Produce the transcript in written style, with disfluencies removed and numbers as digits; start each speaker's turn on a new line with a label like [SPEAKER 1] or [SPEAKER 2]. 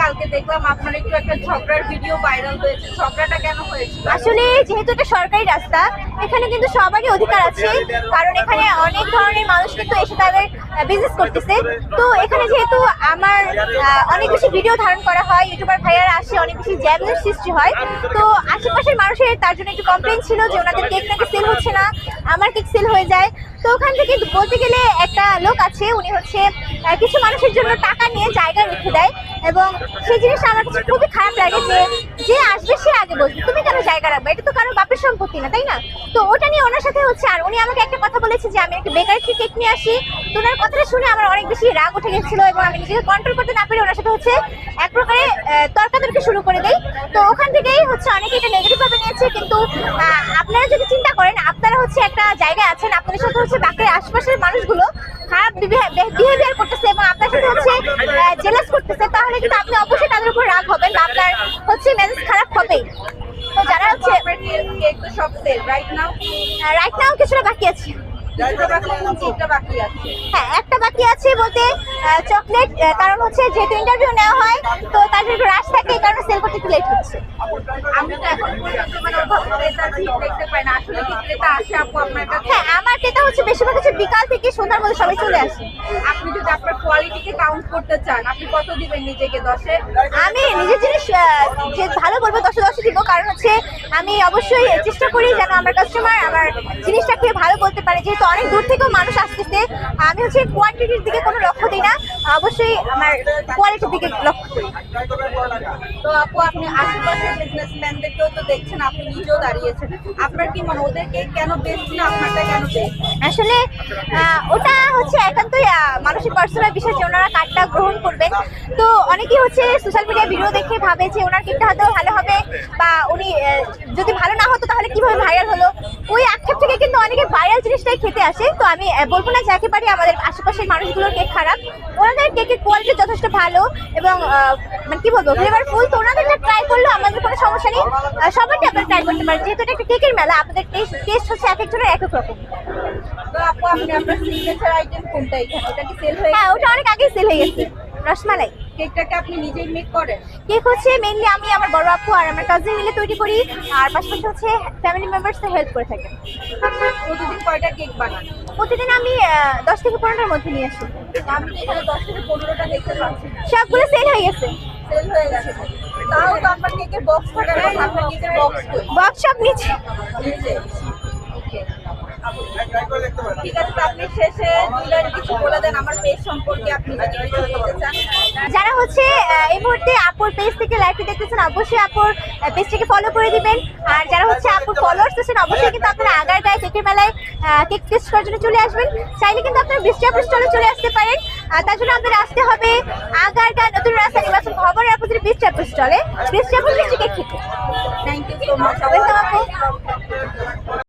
[SPEAKER 1] কালকে দেখলাম আপনার একটু একটা ঝগড়ার ভিডিও ভাইরাল হয়েছে, ঝগড়াটা কেন হয়েছিল?
[SPEAKER 2] আসলে যেহেতু এটা সরকারি রাস্তা, এখানে কিন্তু সবারই অধিকার আছে, কারণ এখানে অনেক ধরনের মানুষ কিন্তু এসে তাদের বিজনেস করতেছে। তো এখানে যেহেতু আমার অনেক বেশি ভিডিও ধারণ করা হয়, ইউটিউবার ভাইয়ারা আসে, অনেক বেশি জ্যামের সৃষ্টি হয়। তো আশেপাশের মানুষের তার জন্য একটু কমপ্লেন ছিল যে ওনাদের কেক নাকি সেল হচ্ছে না, আমার কেক সেল হয়ে যায়। তো ওখান থেকে বলতে গেলে একটা লোক আছে, উনি হচ্ছে কিছু মানুষের জন্য টাকা নিয়ে জায়গা রেখে দেয়, এবং সেই জিনিসটা আমার কাছে খুবই খারাপ লাগে যে যে আসবে সে আগে বলবে তুমি কেন জায়গা রাখবে, এটা তো কারো বাপের সম্পত্তি না, তাই না? তো ওটা নিয়ে ওনার সাথে হচ্ছে, আর উনি আমাকে একটা কথা বলেছে যে আমি একটা বেকারি থেকে কেক নিয়ে আসি। তো ওনার কথাটা শুনে আমার অনেক বেশি রাগ উঠে গেছিল, এবং আমি নিজেকে কন্ট্রোল করতে না পেরে ওনার সাথে হচ্ছে এক প্রকারে তর্কাতর্কি শুরু করে দেই। তো ওখান থেকেই হচ্ছে অনেকে এটা নেগেটিভ ভাবে নিয়েছে। কিন্তু আপনারা যদি চিন্তা করেন, আপনারা হচ্ছে একটা জায়গায় আছেন, আপনাদের সাথে হচ্ছে বাকি আশপাশের মানুষগুলো খারাপ বিহেভিয়ার করতেছে এবং আপনার সাথে হচ্ছে জেলাস করতেছে, তাহলে কিন্তু আপনি অবশ্যই তাদের উপর রাগ হবেন বা আপনার হচ্ছে মেজাজ খারাপ হবেই। তো যারা হচ্ছে
[SPEAKER 1] কেক তো সব সেল রাইট নাও
[SPEAKER 2] কিছুটা বাকি আছে। হ্যাঁ, একটা বাকি আছে বলতে চকলেট, কারণ হচ্ছে যেহেতু ইন্টারভিউ নেওয়া হয় তো তাদের একটু রাশ থাকে, এই কারণে সেল করতে একটু লেট হচ্ছে।
[SPEAKER 1] আমি তো এখন পর্যন্ত মানে ক্রেতার ভিড় দেখতে পাই না, আসলে কি ক্রেতা আসে আপু আপনার কাছে?
[SPEAKER 2] হ্যাঁ, আমার ক্রেতা হচ্ছে বেশিরভাগ হচ্ছে বিকাল থেকে সন্ধ্যার মধ্যে সবাই চলে আসে।
[SPEAKER 1] আপনি যদি আপনার কোয়ালিটিকে কাউন্ট করতে চান, আপনি কত দিবেন নিজেকে 10-এ?
[SPEAKER 2] আমি নিজের জিনিস যে ভালো বলবো 10-এ দিব, কারণ হচ্ছে আমি অবশ্যই চেষ্টা করি যেন আমার কাস্টমার আমার জিনিসটা খেয়ে ভালো বলতে পারে। যেহেতু অনেক দূর থেকেও মানুষ আসতেছে, আমি হচ্ছে কোয়ান্টিটির দিকে কোনো লক্ষ্য দিই না, অবশ্যই আমার কোয়ালিটির দিকে লক্ষ্য করি।
[SPEAKER 1] তো আপু আপনি আশেপাশের বিজনেসম্যানদেরকেও তো দেখছেন, আপনি নিজেও দাঁড়িয়েছেন, আপনার কি মনে ওদেরকে কেন বেস্ট না আপনারটা কেন বেস্ট?
[SPEAKER 2] আসলে ওটা হচ্ছে একান্তই মানুষের পার্সোনাল বিষয় যে ওনারা কার্ডটা গ্রহণ করবেন। তো অনেকেই হচ্ছে সোশ্যাল মিডিয়ায় ভিডিও দেখে ভাবে যে ওনার কেকটা হয়তো ভালো হবে, বা উনি যদি ভালো না হতো তাহলে কিভাবে ভাইরাল হলো, ওই আক্ষেপ থেকে কিন্তু অনেকে ভাইরাল জিনিসটাই খেতে আসে। তো আমি বলবো না যে একেবারে আমাদের আশেপাশের মানুষগুলোর কেক খারাপ, ওনাদের কেকের কোয়ালিটি যথেষ্ট ভালো এবং মানে কি বলবো ফ্লেভারফুল। তো ওনাদেরটা ট্রাই করলেও আমাদের কোনো সমস্যা নেই, সবারটা আপনারা ট্রাই করতে পারেন, যেহেতু এটা একটা কেকের মেলা, আপনাদের টেস্ট হচ্ছে এক একজনের এক এক রকম।
[SPEAKER 1] তো আপু আপনি আপনার সিগনেচার আইটেম কোনটা এখানে, ওটা কি সেল হয়ে?
[SPEAKER 2] হ্যাঁ, ওটা অনেক আগেই সেল হয়ে গেছে, রসমালাই।
[SPEAKER 1] কেকটাকে আপনি নিজেই মেক করেন?
[SPEAKER 2] কেক হচ্ছে মেইনলি আমি, আমার বড় আপু আর আমার কাজিন মিলে তৈরি করি, আর পাশাপাশি হচ্ছে ফ্যামিলি মেম্বার্সকে হেল্প করে থাকেন।
[SPEAKER 1] প্রতিদিন কয়টা কেক বানান?
[SPEAKER 2] প্রতিদিন আমি 10 থেকে 15টার মধ্যে নিয়ে আসি।
[SPEAKER 1] আমি এখানে 10 থেকে 15টা দেখতে পাচ্ছি,
[SPEAKER 2] সবগুলো সেল হয়ে গেছে।
[SPEAKER 1] সেল হয়ে গেছে। তাও তো আপনার কেকের বক্স থাকার কথা, আপনার কেকের বক্স কই?
[SPEAKER 2] বক্স সব নিচে।
[SPEAKER 1] নিচে। ওকে ঠিক আছে, তো আপনি শেষে দুই লাইন কিছু বলে দেন আমার পেজ সম্পর্কে, আপনি যদি কিছু বলতে চান।
[SPEAKER 2] যারা হচ্ছে এই মুহূর্তে আপুর পেজ থেকে লাইভটি দেখতেছেন, অবশ্যই আপুর পেজটাকে ফলো করে দিবেন। আর যারা হচ্ছে আপুর ফলোয়ার্স আছেন, অবশ্যই কিন্তু আপনারা আগারগাঁও কেকের মেলায় কেক টেস্ট করার জন্য চলে আসবেন। চাইলে কিন্তু আপনারা বৃষ্টিয়াপুর স্টলে চলে আসতে পারেন, তার জন্য আপনাদের আসতে হবে আগারগাঁও নতুন রাস্তা নির্বাচন ভবনের অপোজিটে বৃষ্টিয়াপুর স্টলে, বৃষ্টিয়াপুর মিষ্টি কেক খেতে।
[SPEAKER 1] Thank you so much.
[SPEAKER 2] Welcome আপু।